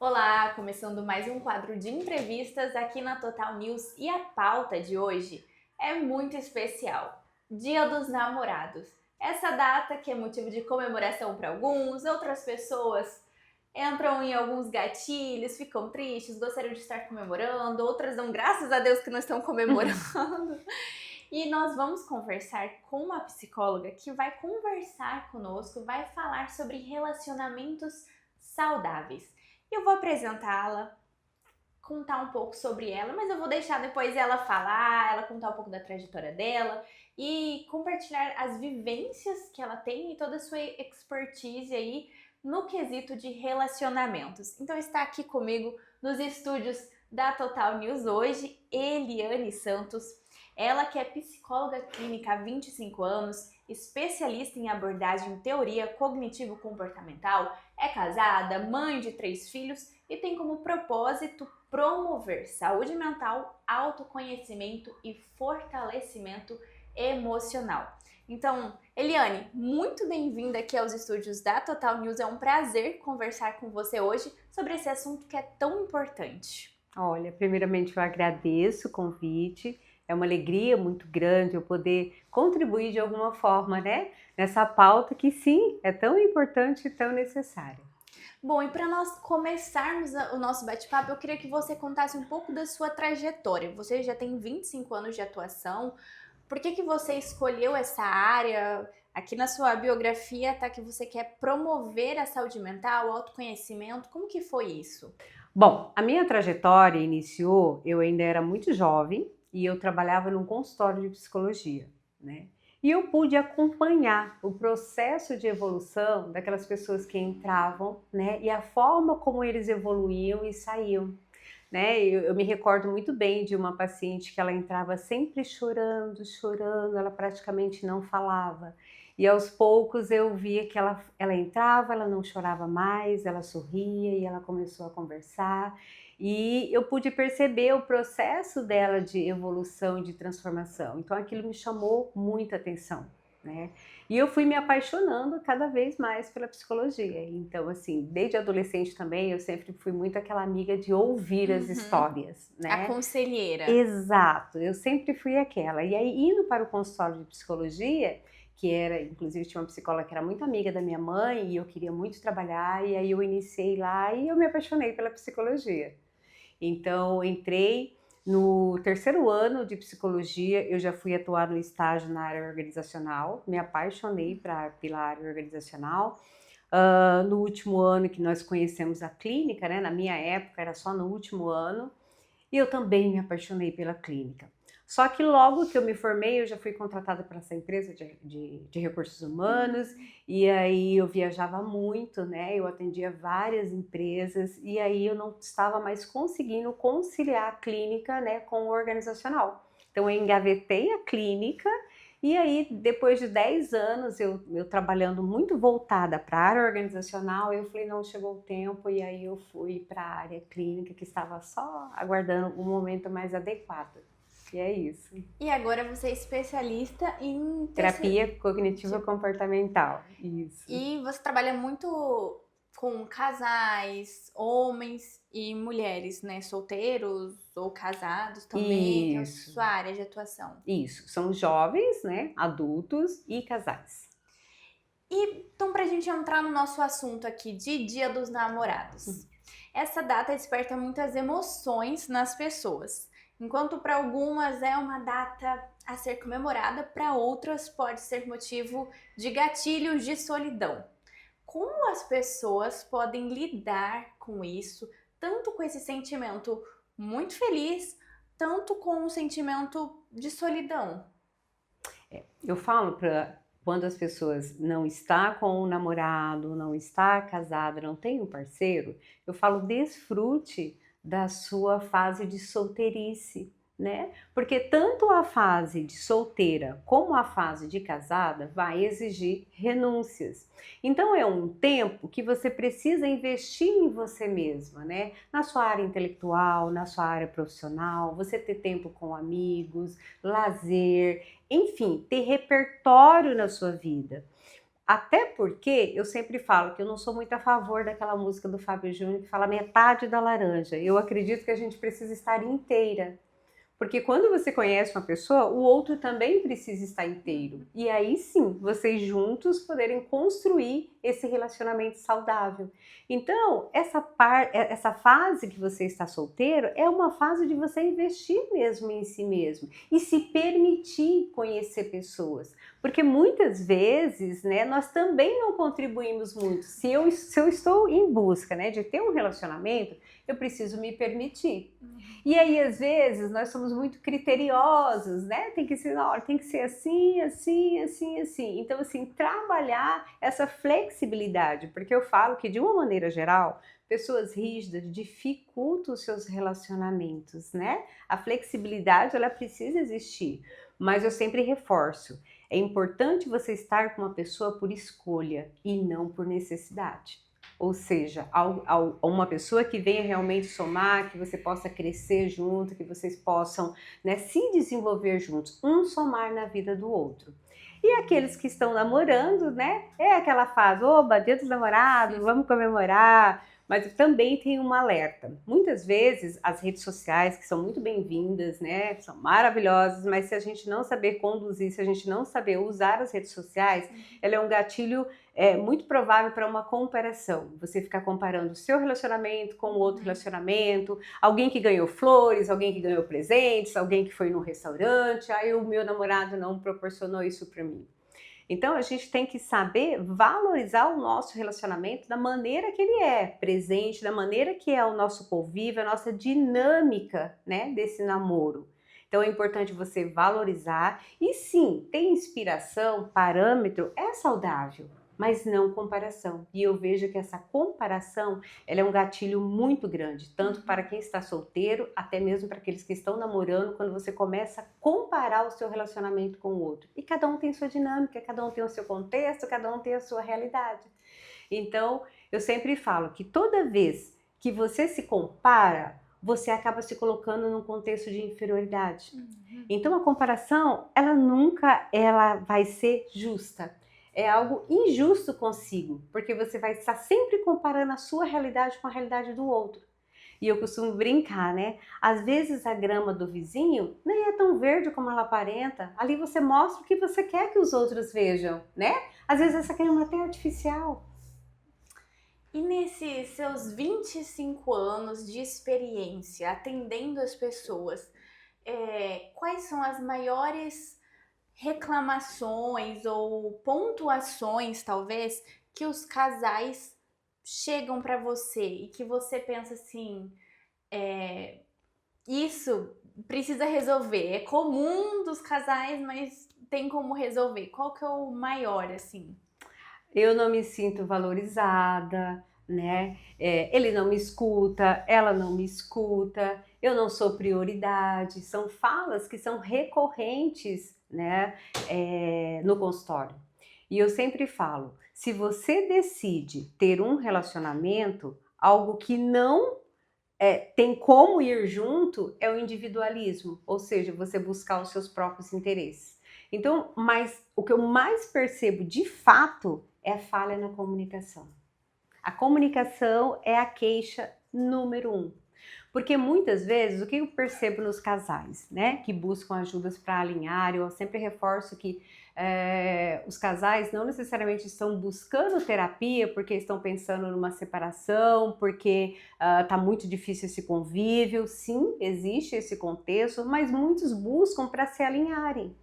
Olá, começando mais um quadro de entrevistas aqui na Total News e a pauta de hoje é muito especial. Dia dos Namorados. Essa data que é motivo de comemoração para alguns, outras pessoas entram em alguns gatilhos, ficam tristes, gostariam de estar comemorando, outras dão graças a Deus que não estão comemorando. E nós vamos conversar com uma psicóloga que vai conversar conosco, vai falar sobre relacionamentos saudáveis. Eu vou apresentá-la, contar um pouco sobre ela, mas eu vou deixar depois ela falar, ela contar um pouco da trajetória dela e compartilhar as vivências que ela tem e toda a sua expertise aí no quesito de relacionamentos. Então está aqui comigo nos estúdios da Total News hoje, Eliane Santos. Ela que é psicóloga clínica há 25 anos, especialista em abordagem teoria cognitivo-comportamental, é casada, mãe de 3 filhos e tem como propósito promover saúde mental, autoconhecimento e fortalecimento emocional. Então, Eliane, muito bem-vinda aqui aos estúdios da Total News. É um prazer conversar com você hoje sobre esse assunto que é tão importante. Olha, primeiramente eu agradeço o convite. É uma alegria muito grande eu poder contribuir de alguma forma, né? Nessa pauta que sim, é tão importante e tão necessária. Bom, e para nós começarmos o nosso bate-papo, eu queria que você contasse um pouco da sua trajetória. Você já tem 25 anos de atuação. Por que você escolheu essa área? Aqui na sua biografia tá que você quer promover a saúde mental, o autoconhecimento. Como que foi isso? Bom, a minha trajetória iniciou, eu ainda era muito jovem e eu trabalhava num consultório de psicologia, né? E eu pude acompanhar o processo de evolução daquelas pessoas que entravam, né? E a forma como eles evoluíam e saíam. Né? Eu me recordo muito bem de uma paciente que ela entrava sempre chorando, chorando, ela praticamente não falava. E aos poucos eu via que ela entrava, ela não chorava mais, ela sorria e ela começou a conversar. E eu pude perceber o processo dela de evolução e de transformação. Então aquilo me chamou muita atenção, né? E eu fui me apaixonando cada vez mais pela psicologia. Então, assim, desde adolescente também, eu sempre fui muito aquela amiga de ouvir as histórias, A né? conselheira. Exato, eu sempre fui aquela. E aí, indo para o consultório de psicologia, que era, inclusive, tinha uma psicóloga que era muito amiga da minha mãe e eu queria muito trabalhar, e aí eu iniciei lá e eu me apaixonei pela psicologia. Então, entrei no terceiro ano de psicologia, eu já fui atuar no estágio na área organizacional, me apaixonei pela área organizacional. No último ano que nós conhecemos a clínica, né? Na minha época era só no último ano, e eu também me apaixonei pela clínica. Só que logo que eu me formei, eu já fui contratada para essa empresa de recursos humanos, e aí eu viajava muito, né? Eu atendia várias empresas, e aí eu não estava mais conseguindo conciliar a clínica, né, com o organizacional. Então eu engavetei a clínica, e aí depois de 10 anos eu trabalhando muito voltada para a área organizacional, eu falei, não, chegou o tempo, e aí eu fui para a área clínica, que estava só aguardando o momento mais adequado. E é isso. E agora você é especialista em Terapia cognitiva comportamental. Isso. E você trabalha muito com casais, homens e mulheres, né? Solteiros ou casados também, que é a Isso. sua área de atuação. Isso. São jovens, né? Adultos e casais. E então, pra gente entrar no nosso assunto aqui de Dia dos Namorados. Essa data desperta muitas emoções nas pessoas. Enquanto para algumas é uma data a ser comemorada, para outras pode ser motivo de gatilhos de solidão. Como as pessoas podem lidar com isso, tanto com esse sentimento muito feliz, tanto com o sentimento de solidão? Eu falo para quando as pessoas não está com um namorado, não está casada, não tem um parceiro, eu falo desfrute da sua fase de solteirice, né? Porque tanto a fase de solteira como a fase de casada vai exigir renúncias. Então é um tempo que você precisa investir em você mesma, né? Na sua área intelectual, na sua área profissional, você ter tempo com amigos, lazer, enfim, ter repertório na sua vida. Até porque eu sempre falo que eu não sou muito a favor daquela música do Fábio Júnior que fala metade da laranja. Eu acredito que a gente precisa estar inteira. Porque quando você conhece uma pessoa, o outro também precisa estar inteiro. E aí sim, vocês juntos poderem construir esse relacionamento saudável. Então, essa fase que você está solteiro é uma fase de você investir mesmo em si mesmo e se permitir conhecer pessoas. Porque muitas vezes, né, nós também não contribuímos muito. Se eu estou em busca, né, de ter um relacionamento, eu preciso me permitir. E aí, às vezes, nós somos muito criteriosos, né? Tem que ser, não, tem que ser assim, assim, assim, assim. Então, assim, trabalhar essa flexibilidade, porque eu falo que, de uma maneira geral, pessoas rígidas dificultam os seus relacionamentos, né? A flexibilidade, ela precisa existir, mas eu sempre reforço, é importante você estar com uma pessoa por escolha e não por necessidade. Ou seja, uma pessoa que venha realmente somar, que você possa crescer junto, que vocês possam, né, se desenvolver juntos, um somar na vida do outro. E aqueles que estão namorando, né, é aquela fase, oba, dia dos namorados, vamos comemorar, mas também tem um alerta. Muitas vezes as redes sociais, que são muito bem-vindas, né, são maravilhosas, mas se a gente não saber conduzir, se a gente não saber usar as redes sociais, ela é um gatilho muito provável para uma comparação. Você ficar comparando o seu relacionamento com o outro relacionamento, alguém que ganhou flores, alguém que ganhou presentes, alguém que foi num restaurante, aí o meu namorado não proporcionou isso para mim. Então a gente tem que saber valorizar o nosso relacionamento da maneira que ele é, presente, da maneira que é o nosso convívio, a nossa dinâmica, né, desse namoro. Então é importante você valorizar e sim, ter inspiração, parâmetro é saudável, mas não comparação. E eu vejo que essa comparação, ela é um gatilho muito grande, tanto para quem está solteiro, até mesmo para aqueles que estão namorando, quando você começa a comparar o seu relacionamento com o outro. E cada um tem sua dinâmica, cada um tem o seu contexto, cada um tem a sua realidade. Então, eu sempre falo que toda vez que você se compara, você acaba se colocando num contexto de inferioridade. Então, a comparação, ela nunca vai ser justa. É algo injusto consigo, porque você vai estar sempre comparando a sua realidade com a realidade do outro. E eu costumo brincar, né? Às vezes a grama do vizinho nem é tão verde como ela aparenta. Ali você mostra o que você quer que os outros vejam, né? Às vezes essa grama até é artificial. E nesses seus 25 anos de experiência atendendo as pessoas, quais são as maiores reclamações ou pontuações, talvez, que os casais chegam para você e que você pensa assim, isso precisa resolver, é comum dos casais, mas tem como resolver. Qual que é o maior, assim? Eu não me sinto valorizada, né? Ele não me escuta, ela não me escuta, eu não sou prioridade. São falas que são recorrentes, né, no consultório. E eu sempre falo, se você decide ter um relacionamento, algo que não tem como ir junto é o individualismo, ou seja, você buscar os seus próprios interesses. Então, mas o que eu mais percebo de fato é a falha na comunicação. A comunicação é a queixa número 1. Porque muitas vezes, o que eu percebo nos casais, né, que buscam ajudas para alinhar, eu sempre reforço que os casais não necessariamente estão buscando terapia porque estão pensando numa separação, porque está muito difícil esse convívio. Sim, existe esse contexto, mas muitos buscam para se alinharem,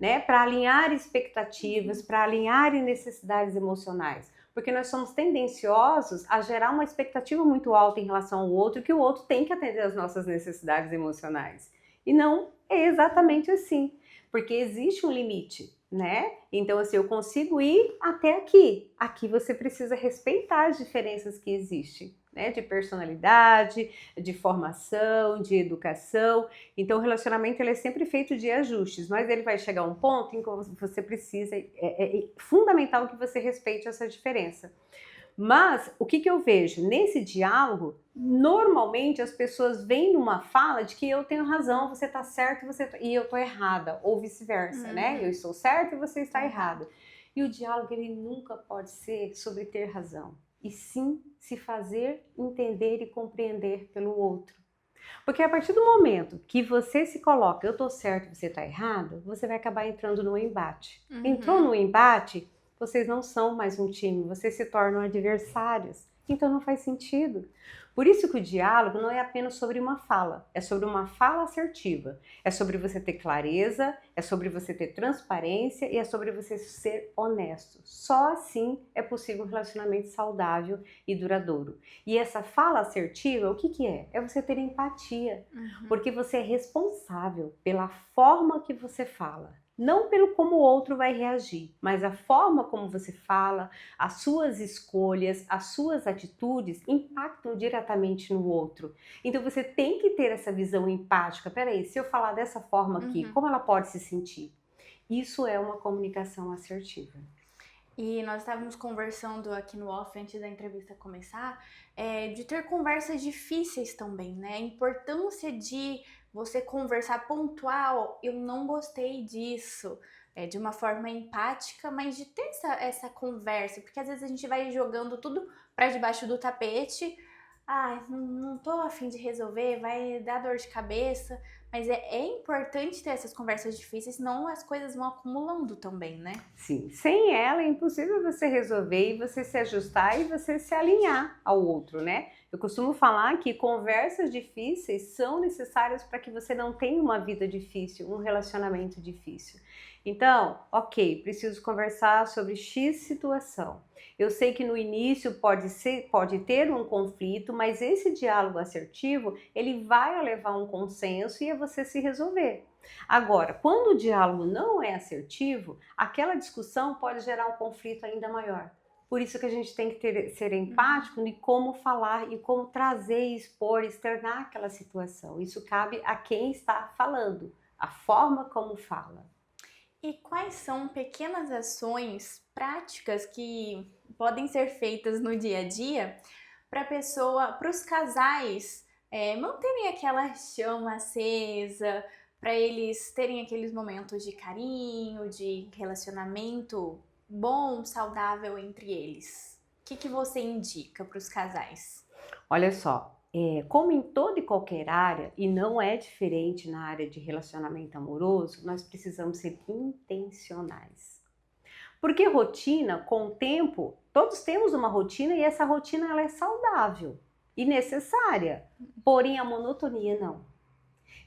né, para alinhar expectativas, para alinhar necessidades emocionais. Porque nós somos tendenciosos a gerar uma expectativa muito alta em relação ao outro, que o outro tem que atender às nossas necessidades emocionais. E não é exatamente assim, porque existe um limite, né? Então, assim, eu consigo ir até aqui. Aqui você precisa respeitar as diferenças que existem, né? De personalidade, de formação, de educação. Então, o relacionamento ele é sempre feito de ajustes, mas ele vai chegar a um ponto em que você precisa, é fundamental que você respeite essa diferença. Mas o que eu vejo nesse diálogo, normalmente as pessoas vêm numa fala de que eu tenho razão, você está certo e eu estou errada, ou vice-versa, né? Eu estou certa e você está errada. E o diálogo ele nunca pode ser sobre ter razão, e sim se fazer entender e compreender pelo outro. Porque a partir do momento que você se coloca, eu tô certo, você tá errado, você vai acabar entrando no embate. Entrou no embate, vocês não são mais um time, vocês se tornam adversários. Então não faz sentido. Por isso que o diálogo não é apenas sobre uma fala, é sobre uma fala assertiva. É sobre você ter clareza, é sobre você ter transparência e é sobre você ser honesto. Só assim é possível um relacionamento saudável e duradouro. E essa fala assertiva, o que que é? É você ter empatia, porque você é responsável pela forma que você fala. Não pelo como o outro vai reagir, mas a forma como você fala, as suas escolhas, as suas atitudes impactam diretamente no outro. Então você tem que ter essa visão empática. Peraí, se eu falar dessa forma aqui, como ela pode se sentir? Isso é uma comunicação assertiva. E nós estávamos conversando aqui no off antes da entrevista começar, de ter conversas difíceis também, né? A importância de você conversar pontual, eu não gostei disso, de uma forma empática, mas de ter essa conversa, porque às vezes a gente vai jogando tudo para debaixo do tapete. Ai, não tô a fim de resolver, vai dar dor de cabeça, mas é importante ter essas conversas difíceis, senão as coisas vão acumulando também, né? Sim, sem ela é impossível você resolver e você se ajustar e você se alinhar ao outro, né? Eu costumo falar que conversas difíceis são necessárias para que você não tenha uma vida difícil, um relacionamento difícil. Então, ok, preciso conversar sobre X situação. Eu sei que no início pode ter um conflito, mas esse diálogo assertivo, ele vai levar a um consenso e a você se resolver. Agora, quando o diálogo não é assertivo, aquela discussão pode gerar um conflito ainda maior. Por isso que a gente tem que ser empático em como falar e como trazer, expor, externar aquela situação. Isso cabe a quem está falando, a forma como fala. E quais são pequenas ações práticas que podem ser feitas no dia a dia para os casais manterem aquela chama acesa, para eles terem aqueles momentos de carinho, de relacionamento bom, saudável entre eles? O que você indica para os casais? Olha só, como em toda e qualquer área, e não é diferente na área de relacionamento amoroso, nós precisamos ser intencionais. Porque rotina, com o tempo, todos temos uma rotina e essa rotina ela é saudável e necessária, porém a monotonia não.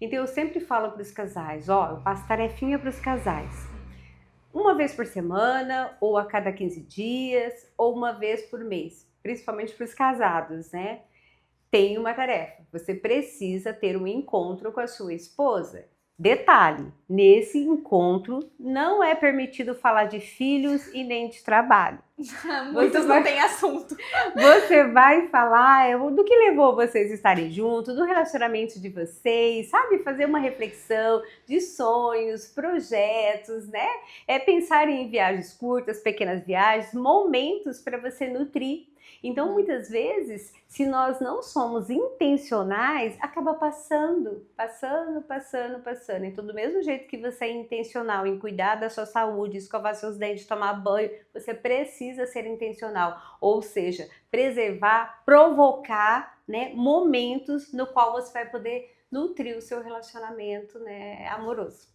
Então eu sempre falo para os casais, eu passo tarefinha para os casais. Uma vez por semana, ou a cada 15 dias, ou uma vez por mês, principalmente para os casados, né? Tem uma tarefa, você precisa ter um encontro com a sua esposa. Detalhe, nesse encontro não é permitido falar de filhos e nem de trabalho. Muitos não têm assunto. Você vai falar do que levou vocês a estarem juntos, do relacionamento de vocês, sabe? Fazer uma reflexão de sonhos, projetos, né? Pensar em viagens curtas, pequenas viagens, momentos para você nutrir. Então, muitas vezes, se nós não somos intencionais, acaba passando. Então, do mesmo jeito que você é intencional em cuidar da sua saúde, escovar seus dentes, tomar banho, você precisa ser intencional. Ou seja, preservar, provocar, né, momentos no qual você vai poder nutrir o seu relacionamento, né, amoroso.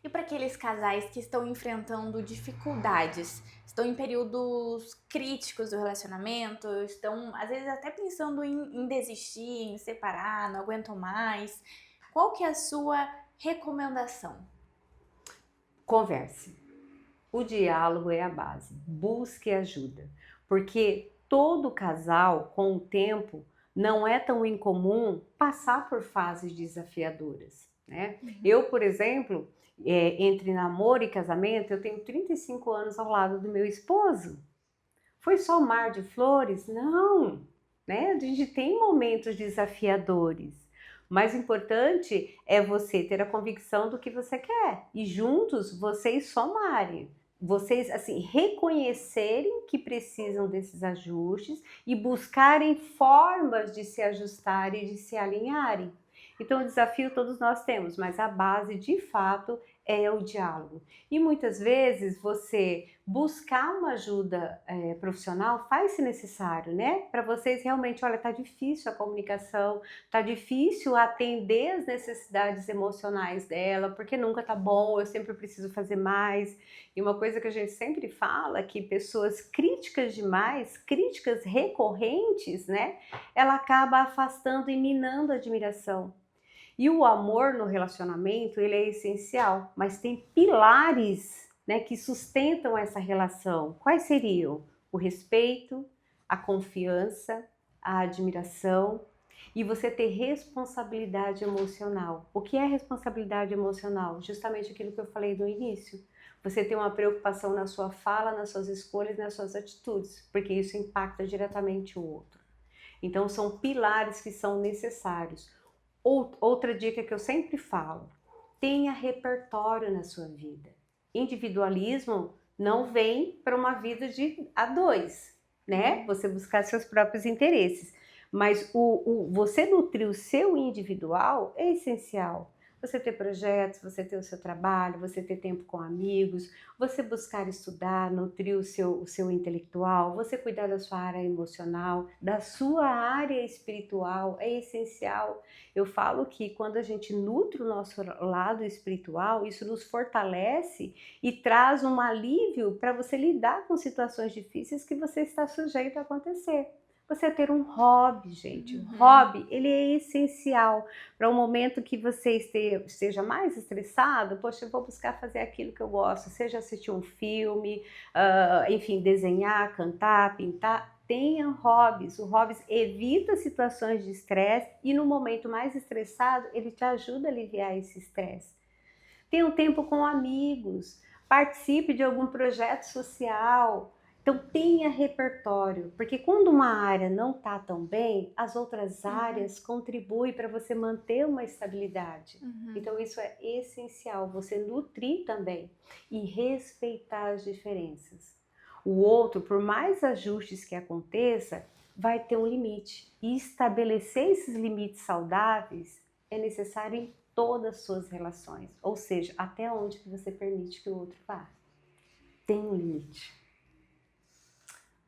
E para aqueles casais que estão enfrentando dificuldades, estão em períodos críticos do relacionamento, estão às vezes até pensando em desistir, em separar, não aguentam mais, qual que é a sua recomendação? Converse. O diálogo é a base. Busque ajuda. Porque todo casal, com o tempo, não é tão incomum passar por fases desafiadoras, né? Eu, por exemplo, entre namoro e casamento, eu tenho 35 anos ao lado do meu esposo. Foi só mar de flores? Não, né? A gente tem momentos desafiadores. O mais importante é você ter a convicção do que você quer e juntos vocês somarem. Vocês, assim, reconhecerem que precisam desses ajustes e buscarem formas de se ajustarem e de se alinharem. Então, o desafio todos nós temos, mas a base, de fato, é o diálogo. E muitas vezes você buscar uma ajuda profissional faz-se necessário, né? Para vocês realmente, olha, tá difícil a comunicação, tá difícil atender as necessidades emocionais dela, porque nunca tá bom, eu sempre preciso fazer mais. E uma coisa que a gente sempre fala é que pessoas críticas demais, críticas recorrentes, né? Ela acaba afastando e minando a admiração. E o amor no relacionamento, ele é essencial, mas tem pilares, né, que sustentam essa relação. Quais seriam? O respeito, a confiança, a admiração e você ter responsabilidade emocional. O que é responsabilidade emocional? Justamente aquilo que eu falei no início. Você ter uma preocupação na sua fala, nas suas escolhas, nas suas atitudes, porque isso impacta diretamente o outro. Então são pilares que são necessários. Outra dica que eu sempre falo, tenha repertório na sua vida. Individualismo não vem para uma vida de a dois, né? Você buscar seus próprios interesses. Mas você nutrir o seu individual é essencial. Você ter projetos, você ter o seu trabalho, você ter tempo com amigos, você buscar estudar, nutrir o seu intelectual, você cuidar da sua área emocional, da sua área espiritual, é essencial. Eu falo que quando a gente nutre o nosso lado espiritual, isso nos fortalece e traz um alívio para você lidar com situações difíceis que você está sujeito a acontecer. Você ter um hobby, gente. O hobby, ele é essencial para um momento que você esteja mais estressado. Poxa, eu vou buscar fazer aquilo que eu gosto, seja assistir um filme, enfim, desenhar, cantar, pintar. Tenha hobbies. O hobbies evita situações de estresse e no momento mais estressado, ele te ajuda a aliviar esse estresse. Tenha um tempo com amigos, participe de algum projeto social. Então tenha repertório, porque quando uma área não está tão bem, as outras áreas contribuem para você manter uma estabilidade. Então isso é essencial, você nutrir também e respeitar as diferenças. O outro, por mais ajustes que aconteça, vai ter um limite. E estabelecer esses limites saudáveis é necessário em todas as suas relações. Ou seja, até onde que você permite que o outro vá. Tem um limite.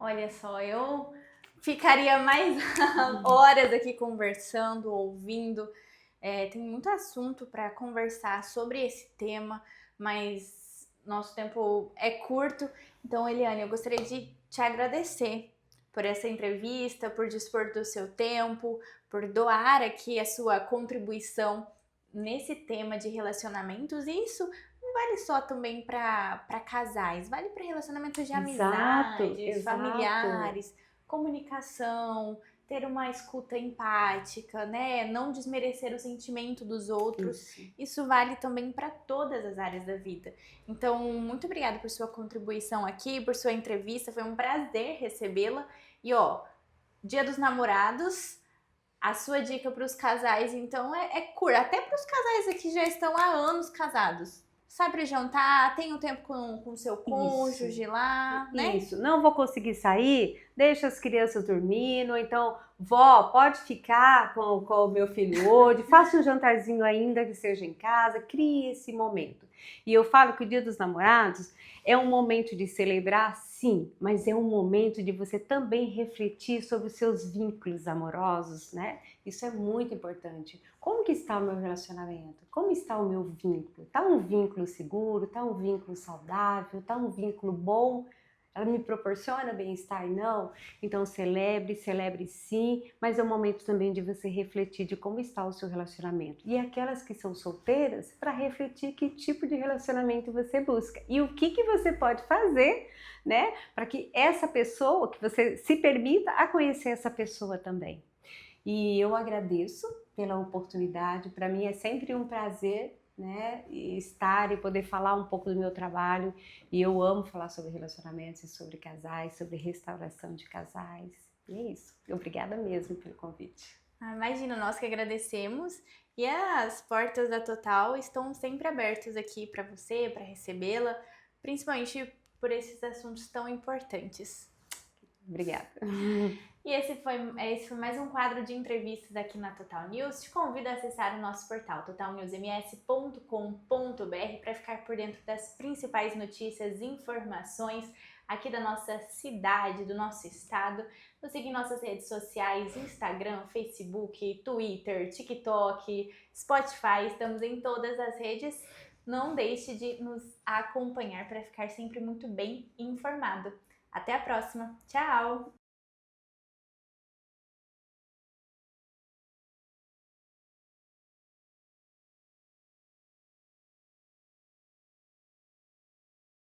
Olha só, eu ficaria mais horas aqui conversando, ouvindo. Tem muito assunto para conversar sobre esse tema, mas nosso tempo é curto. Então, Eliane, eu gostaria de te agradecer por essa entrevista, por dispor do seu tempo, por doar aqui a sua contribuição nesse tema de relacionamentos. E isso não vale só também para casais, vale para relacionamentos de amizades, familiares, comunicação, ter uma escuta empática, né? Não desmerecer o sentimento dos outros. Isso vale também para todas as áreas da vida. Então, muito obrigada por sua contribuição aqui, por sua entrevista. Foi um prazer recebê-la. E Dia dos Namorados, a sua dica para os casais, então, é curta. Até para os casais aqui que já estão há anos casados. Sai para jantar, tem um tempo com o seu cônjuge lá, né? Isso, não vou conseguir sair, deixa as crianças dormindo, então, vó, pode ficar com o meu filho hoje, faça um jantarzinho ainda que seja em casa, crie esse momento. E eu falo que o Dia dos Namorados é um momento de celebrar, sim, mas é um momento de você também refletir sobre os seus vínculos amorosos, né? Isso é muito importante. Como que está o meu relacionamento? Como está o meu vínculo? Está um vínculo seguro? Está um vínculo saudável? Está um vínculo bom? Ela me proporciona bem-estar? Não? Então celebre sim, mas é um momento também de você refletir de como está o seu relacionamento. E aquelas que são solteiras, para refletir que tipo de relacionamento você busca e o que você pode fazer, né, para que essa pessoa, que você se permita a conhecer essa pessoa também. E eu agradeço pela oportunidade, para mim é sempre um prazer, né, estar e poder falar um pouco do meu trabalho, e eu amo falar sobre relacionamentos e sobre casais, sobre restauração de casais, e é isso. Obrigada mesmo pelo convite. Imagina, nós que agradecemos, e as portas da Total estão sempre abertas aqui para você, para recebê-la, principalmente por esses assuntos tão importantes. Obrigada. E esse foi mais um quadro de entrevistas aqui na Total News. Te convido a acessar o nosso portal totalnewsms.com.br para ficar por dentro das principais notícias e informações aqui da nossa cidade, do nosso estado. Nos siga em nossas redes sociais, Instagram, Facebook, Twitter, TikTok, Spotify, estamos em todas as redes. Não deixe de nos acompanhar para ficar sempre muito bem informado. Até a próxima. Tchau!